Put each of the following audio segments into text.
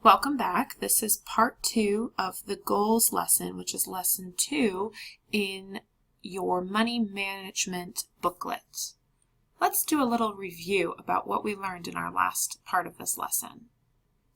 Welcome back. This is part 2 of the goals lesson, which is lesson 2 in your money management booklet. Let's do a little review about what we learned in our last part of this lesson.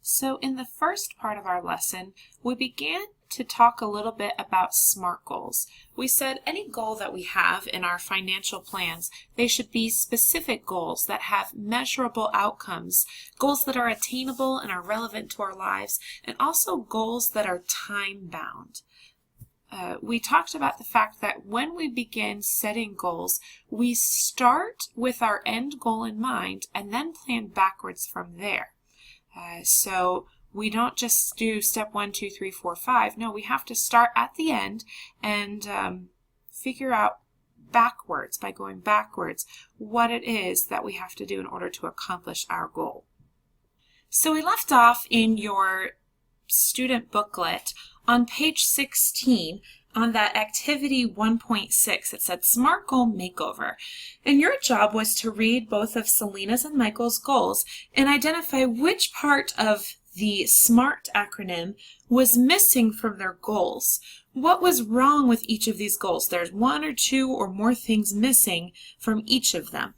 So in the first part of our lesson, we began to talk a little bit about SMART goals. We said any goal that we have in our financial plans, they should be specific goals that have measurable outcomes, goals that are attainable and are relevant to our lives, and also goals that are time-bound. We talked about the fact that when we begin setting goals, we start with our end goal in mind and then plan backwards from there. So we don't just do step 1, 2, 3, 4, 5. No, we have to start at the end and figure out backwards, by going backwards, what it is that we have to do in order to accomplish our goal. So we left off in your student booklet on page 16 on that activity 1.6. It said SMART Goal Makeover. And your job was to read both of Selena's and Michael's goals and identify which part of the SMART acronym was missing from their goals. What was wrong with each of these goals? There's 1 or 2 or more things missing from each of them.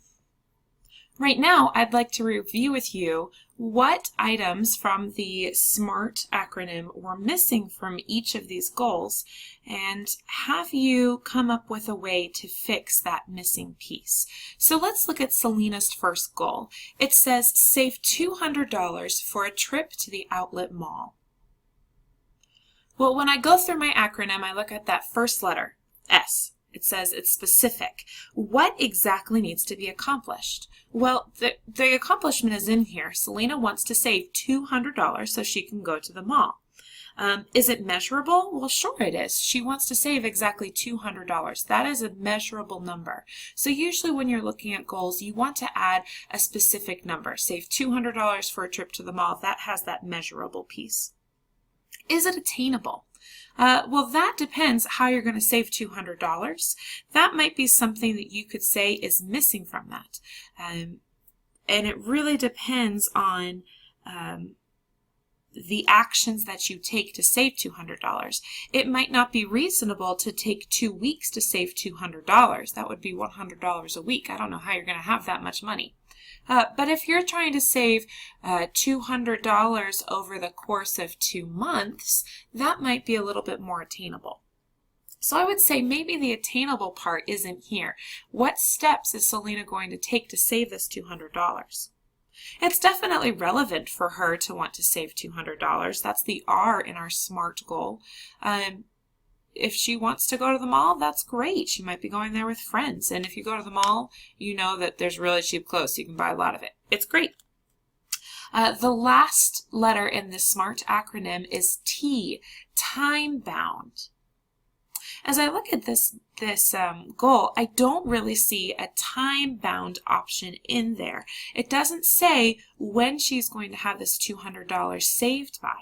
Right now, I'd like to review with you what items from the SMART acronym were missing from each of these goals and have you come up with a way to fix that missing piece. So let's look at Selena's first goal. It says save $200 for a trip to the outlet mall. Well, when I go through my acronym, I look at that first letter, S. It says it's specific. What exactly needs to be accomplished? Well, the accomplishment is in here. Selena wants to save $200 so she can go to the mall. Is it measurable? Well, sure it is. She wants to save exactly $200. That is a measurable number. So usually when you're looking at goals, you want to add a specific number. Save $200 for a trip to the mall. That has that measurable piece. Is it attainable? Well, that depends how you're going to save $200. That might be something that you could say is missing from that. And it really depends on the actions that you take to save $200. It might not be reasonable to take 2 weeks to save $200. That would be $100 a week. I don't know how you're going to have that much money. But if you're trying to save $200 over the course of 2 months, that might be a little bit more attainable. So I would say maybe the attainable part isn't here. What steps is Selena going to take to save this $200? It's definitely relevant for her to want to save $200. That's the R in our SMART goal. If she wants to go to the mall, that's great. She might be going there with friends. And if you go to the mall, you know that there's really cheap clothes, so you can buy a lot of it. It's great. The last letter in the SMART acronym is T, time-bound. As I look at this goal, I don't really see a time-bound option in there. It doesn't say when she's going to have this $200 saved by.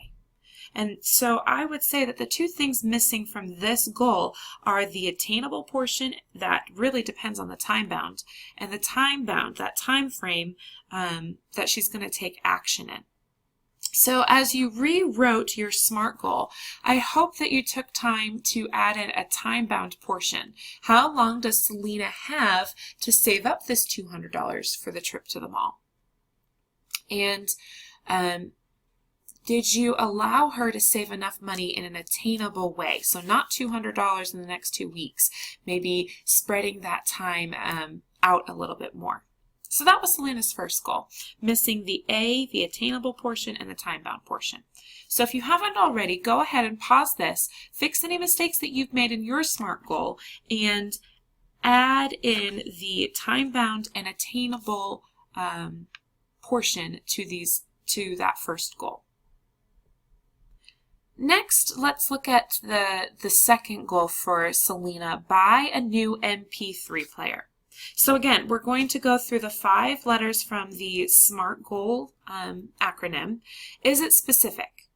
And so I would say that the 2 things missing from this goal are the attainable portion that really depends on the time bound, and the time bound, that time frame that she's going to take action in. So as you rewrote your SMART goal, I hope that you took time to add in a time-bound portion. How long does Selena have to save up this $200 for the trip to the mall? And did you allow her to save enough money in an attainable way? So not $200 in the next 2 weeks, maybe spreading that time out a little bit more. So that was Selena's first goal, missing the A, the attainable portion, and the time-bound portion. So if you haven't already, go ahead and pause this, fix any mistakes that you've made in your SMART goal, and add in the time-bound and attainable portion to that first goal. Next, let's look at the second goal for Selena, buy a new MP3 player. So again, we're going to go through the 5 letters from the SMART goal acronym. Is it specific?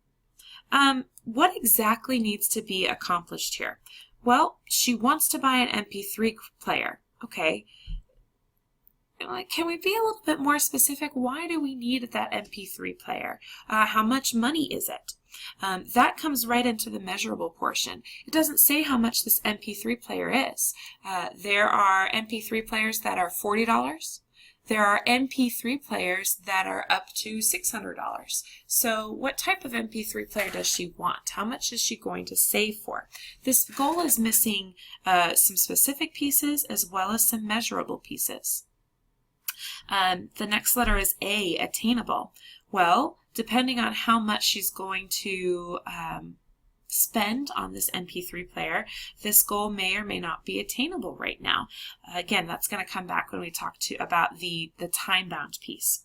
What exactly needs to be accomplished here? Well, she wants to buy an MP3 player. Okay. like, can we be a little bit more specific? Why do we need that MP3 player? How much money is it? That comes right into the measurable portion. It doesn't say how much this MP3 player is. There are MP3 players that are $40. There are MP3 players that are up to $600. So what type of MP3 player does she want? How much is she going to save for? This goal is missing some specific pieces as well as some measurable pieces. The next letter is A, attainable. Well, depending on how much she's going to spend on this MP3 player, this goal may or may not be attainable right now. Again, that's going to come back when we talk about the time-bound piece.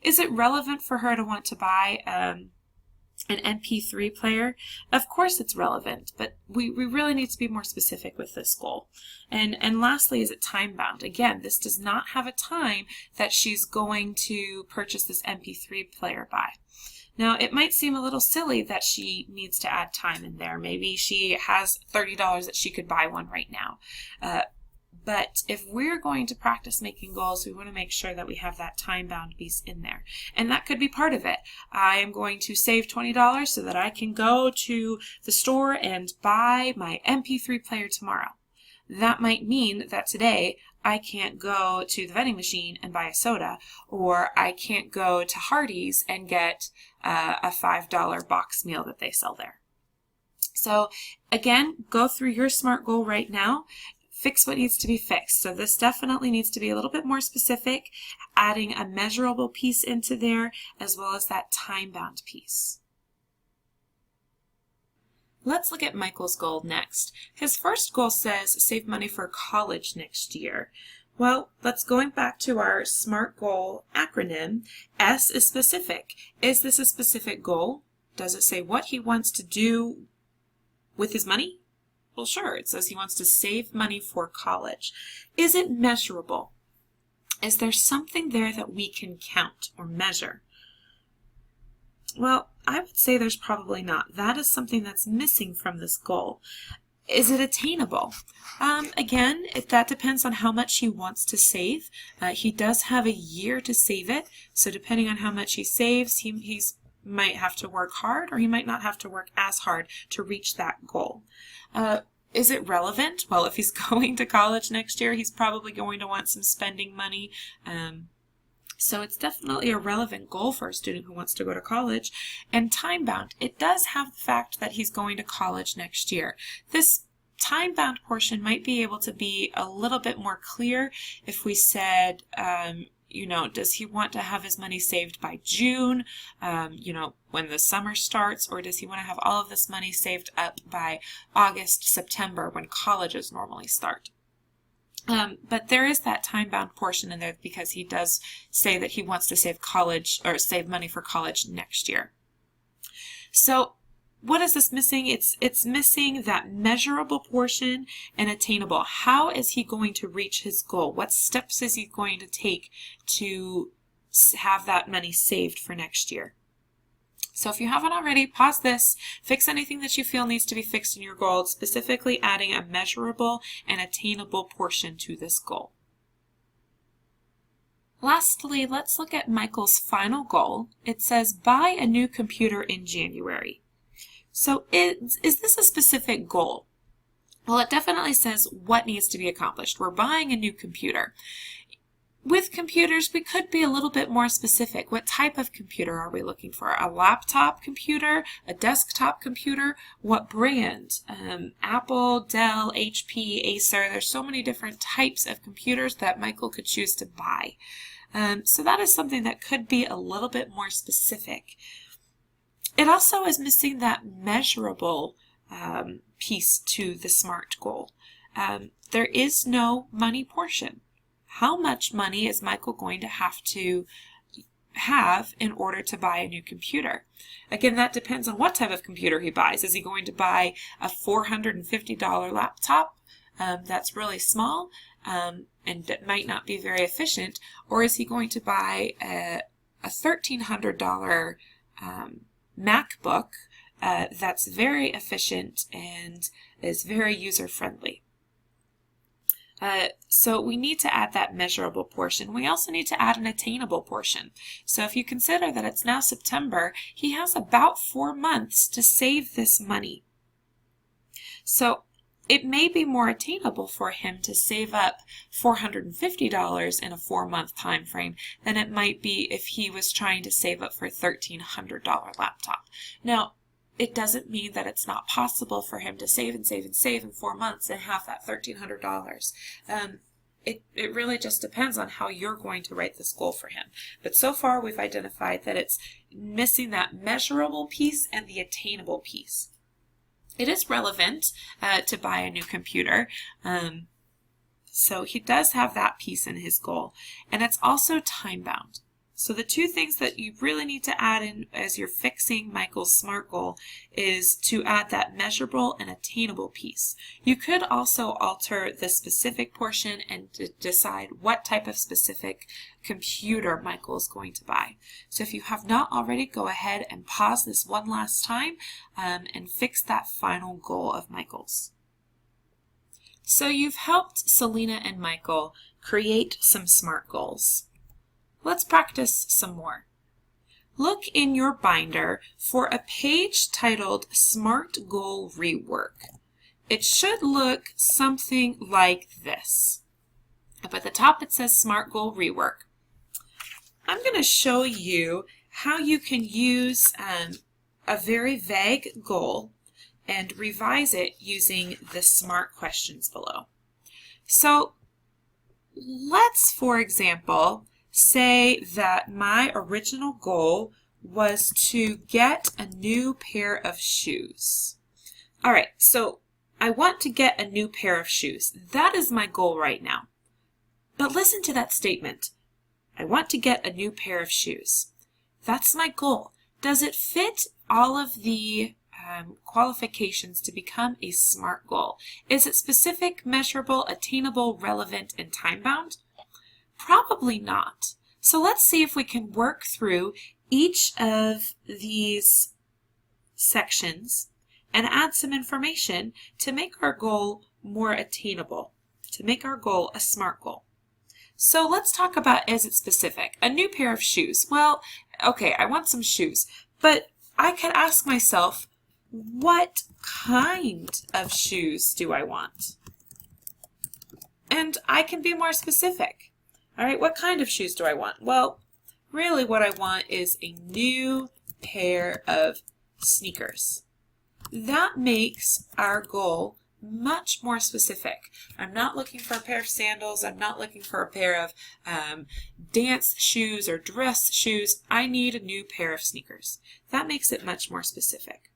Is it relevant for her to want to buy an MP3 player? Of course it's relevant, but we really need to be more specific with this goal. And lastly, is it time-bound? Again, this does not have a time that she's going to purchase this MP3 player by. Now, it might seem a little silly that she needs to add time in there. Maybe she has $30 that she could buy one right now. But if we're going to practice making goals, we want to make sure that we have that time-bound piece in there. And that could be part of it. I am going to save $20 so that I can go to the store and buy my MP3 player tomorrow. That might mean that today I can't go to the vending machine and buy a soda, or I can't go to Hardee's and get a $5 box meal that they sell there. So again, go through your SMART goal right now. Fix what needs to be fixed. So this definitely needs to be a little bit more specific, adding a measurable piece into there as well as that time-bound piece. Let's look at Michael's goal next. His first goal says save money for college next year. Well, let's going back to our SMART goal acronym. S is specific. Is this a specific goal? Does it say what he wants to do with his money? Well, sure. It says he wants to save money for college. Is it measurable? Is there something there that we can count or measure? Well, I would say there's probably not. That is something that's missing from this goal. Is it attainable? Again, that depends on how much he wants to save. He does have a year to save it, so depending on how much he saves, he might have to work hard, or he might not have to work as hard to reach that goal. Is it relevant? Well, if he's going to college next year, he's probably going to want some spending money. So it's definitely a relevant goal for a student who wants to go to college. And time-bound, it does have the fact that he's going to college next year. This time-bound portion might be able to be a little bit more clear if we said, does he want to have his money saved by June, when the summer starts, or does he want to have all of this money saved up by August, September, when colleges normally start? But there is that time-bound portion in there because he does say that he wants to save money for college next year. So what is this missing? It's missing that measurable portion and attainable. How is he going to reach his goal? What steps is he going to take to have that money saved for next year? So if you haven't already, pause this, fix anything that you feel needs to be fixed in your goal, specifically adding a measurable and attainable portion to this goal. Lastly, let's look at Michael's final goal. It says buy a new computer in January. So is this a specific goal? Well, it definitely says what needs to be accomplished. We're buying a new computer. With computers, we could be a little bit more specific. What type of computer are we looking for? A laptop computer? A desktop computer? What brand? Apple, Dell, HP, Acer. There's so many different types of computers that Michael could choose to buy. So that is something that could be a little bit more specific. It also is missing that measurable piece to the SMART goal. There is no money portion. How much money is Michael going to have in order to buy a new computer? Again, that depends on what type of computer he buys. Is he going to buy a $450 laptop that's really small and that might not be very efficient, or is he going to buy a $1,300 MacBook that's very efficient and is very user-friendly? So we need to add that measurable portion. We also need to add an attainable portion. So if you consider that it's now September, he has about 4 months to save this money. So it may be more attainable for him to save up $450 in a 4-month time frame than it might be if he was trying to save up for a $1,300 laptop. Now, it doesn't mean that it's not possible for him to save and save and save in 4 months and have that $1,300. It really just depends on how you're going to write this goal for him. But so far we've identified that it's missing that measurable piece and the attainable piece. It is relevant to buy a new computer. So he does have that piece in his goal. And it's also time-bound. So the two things that you really need to add in as you're fixing Michael's SMART goal is to add that measurable and attainable piece. You could also alter the specific portion and decide what type of specific computer Michael is going to buy. So if you have not already, go ahead and pause this one last time and fix that final goal of Michael's. So you've helped Selena and Michael create some SMART goals. Let's practice some more. Look in your binder for a page titled SMART Goal Rework. It should look something like this. Up at the top it says SMART Goal Rework. I'm going to show you how you can use a very vague goal and revise it using the SMART questions below. So let's, for example, say that my original goal was to get a new pair of shoes. All right, so I want to get a new pair of shoes. That is my goal right now. But listen to that statement. I want to get a new pair of shoes. That's my goal. Does it fit all of the qualifications to become a SMART goal? Is it specific, measurable, attainable, relevant, and time-bound? Probably not. So let's see if we can work through each of these sections and add some information to make our goal more attainable, to make our goal a SMART goal. So let's talk about, is it specific? A new pair of shoes. Well, okay, I want some shoes, but I could ask myself, what kind of shoes do I want? And I can be more specific. All right, what kind of shoes do I want? Well, really what I want is a new pair of sneakers. That makes our goal much more specific. I'm not looking for a pair of sandals. I'm not looking for a pair of dance shoes or dress shoes. I need a new pair of sneakers. That makes it much more specific.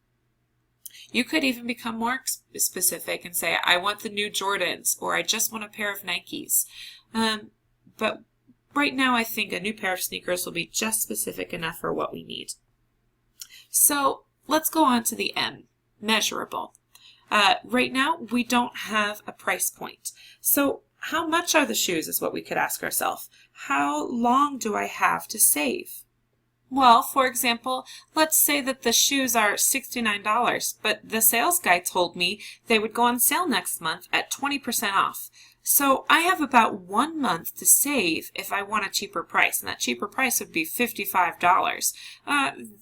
You could even become more specific and say, I want the new Jordans, or I just want a pair of Nikes. But right now I think a new pair of sneakers will be just specific enough for what we need. So let's go on to the M, measurable. Right now we don't have a price point. So how much are the shoes is what we could ask ourselves. How long do I have to save? Well, for example, let's say that the shoes are $69, but the sales guy told me they would go on sale next month at 20% off. So I have about 1 month to save if I want a cheaper price, and that cheaper price would be $55.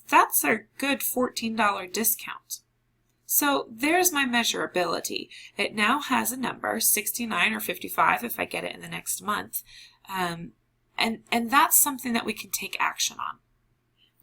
That's a good $14 discount. So there's my measurability. It now has a number, 69 or 55 if I get it in the next month, and that's something that we can take action on.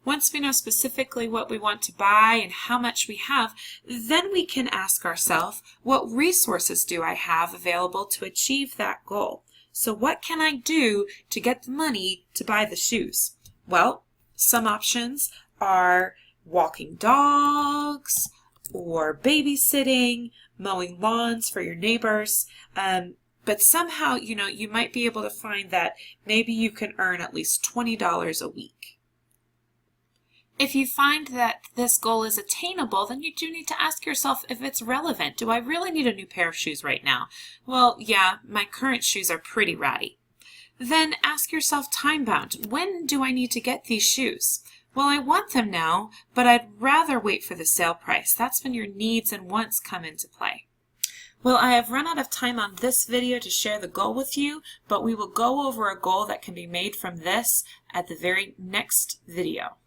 Once we know specifically what we want to buy and how much we have, then we can ask ourselves, what resources do I have available to achieve that goal? So what can I do to get the money to buy the shoes? Well, some options are walking dogs or babysitting, mowing lawns for your neighbors. But somehow, you might be able to find that maybe you can earn at least $20 a week. If you find that this goal is attainable, then you do need to ask yourself if it's relevant. Do I really need a new pair of shoes right now? Well, yeah, my current shoes are pretty ratty. Then ask yourself time-bound. When do I need to get these shoes? Well, I want them now, but I'd rather wait for the sale price. That's when your needs and wants come into play. Well, I have run out of time on this video to share the goal with you, but we will go over a goal that can be made from this at the very next video.